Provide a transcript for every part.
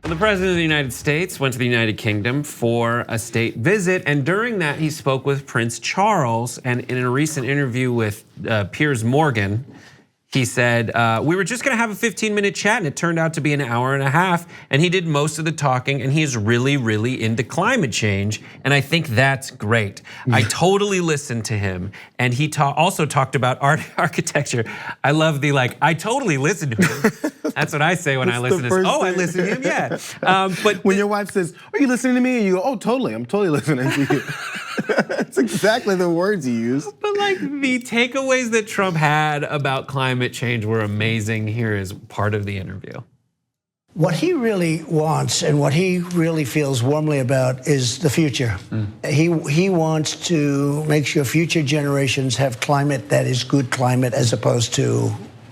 The President of the United States went to the United Kingdom for a state visit, and during that he spoke with Prince Charles. And in a recent interview with Piers Morgan, he said, we were just gonna have a 15-minute chat and it turned out to be an hour and a half, and he did most of the talking, and he's really, really into climate change, and I think that's great. I totally listened to him, and he also talked about architecture. I love the I totally listened to him. That's what I say when I listen to him. Oh, I listen to him, yeah. But when your wife says, are you listening to me? And you go, oh, totally, I'm totally listening to you. That's exactly the words you use. But the takeaways that Trump had about climate change were amazing. Here is part of the interview. What he really wants and what he really feels warmly about is the future. He wants to make sure future generations have climate that is good climate as opposed to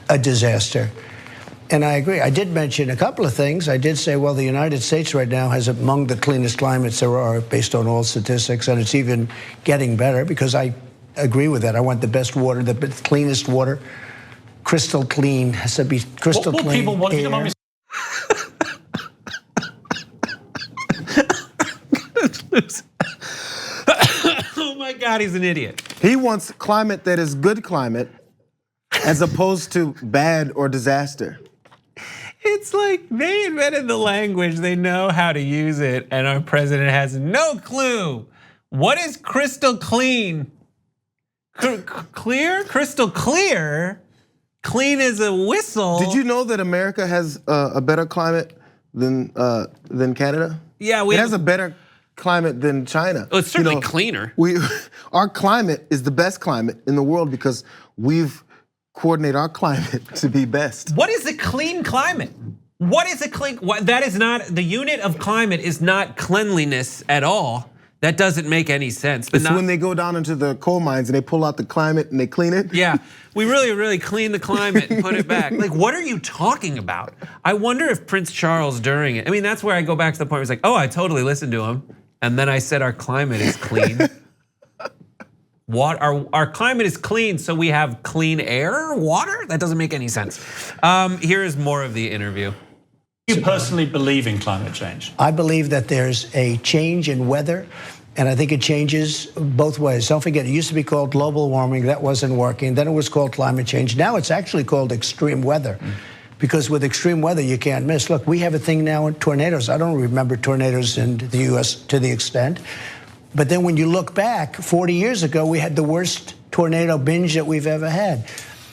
a disaster. And I agree. I did mention a couple of things. I did say, well, the United States right now has among the cleanest climates there are based on all statistics, and it's even getting better because I agree with that. I want the best water, the cleanest water, crystal clean, has to be crystal clean. People want air. Oh my God, he's an idiot. He wants climate that is good climate as opposed to bad or disaster. It's like they invented the language, they know how to use it, and our president has no clue. What is crystal clean? Clear? Crystal clear? Clean as a whistle. Did you know that America has a better climate than Canada? Yeah, it has a better climate than China. Well, it's certainly cleaner. Our climate is the best climate in the world because we've coordinate our climate to be best. What is a clean climate? What is a clean? That is not, the unit of climate is not cleanliness at all. That doesn't make any sense. It's when they go down into the coal mines and they pull out the climate and they clean it. Yeah, we really clean the climate and put it back. What are you talking about? I wonder if Prince Charles during it, I mean, that's where I go back to the point where he's like, oh, I totally listened to him. And then I said our climate is clean. Our climate is clean, so we have clean air, water? That doesn't make any sense. Here is more of the interview. Do you personally believe in climate change? I believe that there's a change in weather, and I think it changes both ways. Don't forget, it used to be called global warming, that wasn't working. Then it was called climate change. Now it's actually called extreme weather. Because with extreme weather, you can't miss. Look, we have a thing now in tornadoes. I don't remember tornadoes in the US to the extent. But then when you look back, 40 years ago, we had the worst tornado binge that we've ever had.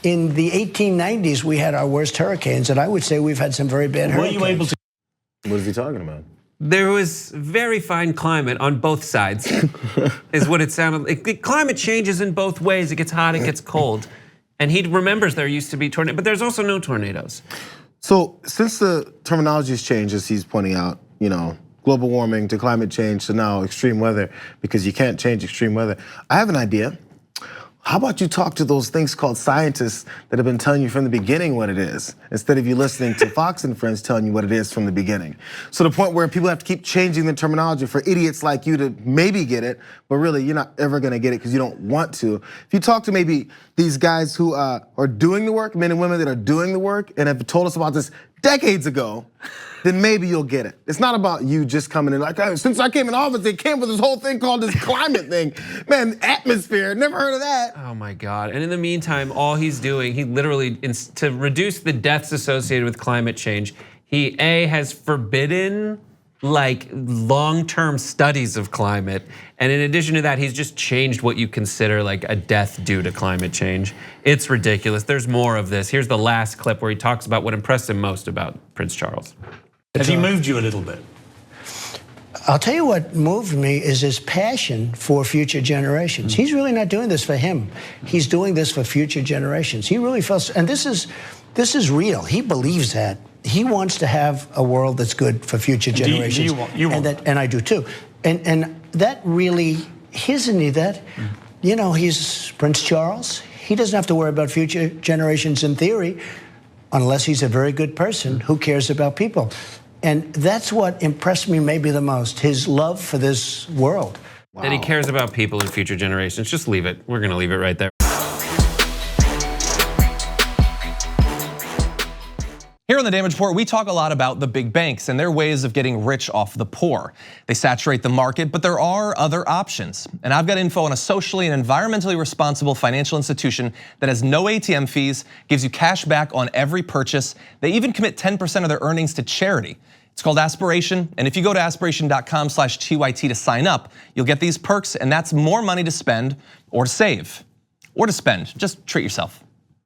In the 1890s, we had our worst hurricanes, and I would say we've had some very bad hurricanes. Were you able to? What is he talking about? There was very fine climate on both sides, is what it sounded like. Climate changes in both ways. It gets hot, it gets cold. And he remembers there used to be tornadoes, but there's also no tornadoes. So since the terminology has changed, as he's pointing out, global warming to climate change to now extreme weather, because you can't change extreme weather. I have an idea. How about you talk to those things called scientists that have been telling you from the beginning what it is, instead of you listening to Fox and Friends telling you what it is from the beginning. So the point where people have to keep changing the terminology for idiots like you to maybe get it, but really you're not ever gonna get it because you don't want to. If you talk to maybe these guys who are doing the work, men and women that are doing the work and have told us about this decades ago, then maybe you'll get it. It's not about you just coming in like, since I came in office, they came with this whole thing called this climate thing. Man, atmosphere, never heard of that. Oh my God, and in the meantime, all he's doing, he literally, to reduce the deaths associated with climate change, he has forbidden long-term studies of climate. And in addition to that, he's just changed what you consider a death due to climate change. It's ridiculous, there's more of this. Here's the last clip where he talks about what impressed him most about Prince Charles. Has he moved you a little bit? I'll tell you what moved me is his passion for future generations. He's really not doing this for him. He's doing this for future generations. He really felt, and this is real. He believes that. He wants to have a world that's good for future generations. You want that. And I do too. And that really, isn't he that? He's Prince Charles. He doesn't have to worry about future generations in theory, unless he's a very good person who cares about people. And that's what impressed me maybe the most, his love for this world. Wow. That he cares about people in future generations. Just leave it. We're gonna leave it right there. Here on the Damage Report, we talk a lot about the big banks and their ways of getting rich off the poor. They saturate the market, but there are other options. And I've got info on a socially and environmentally responsible financial institution that has no ATM fees, gives you cash back on every purchase. They even commit 10% of their earnings to charity. It's called Aspiration, and if you go to aspiration.com/TYT to sign up, you'll get these perks, and that's more money to spend or to save or to spend. Just treat yourself.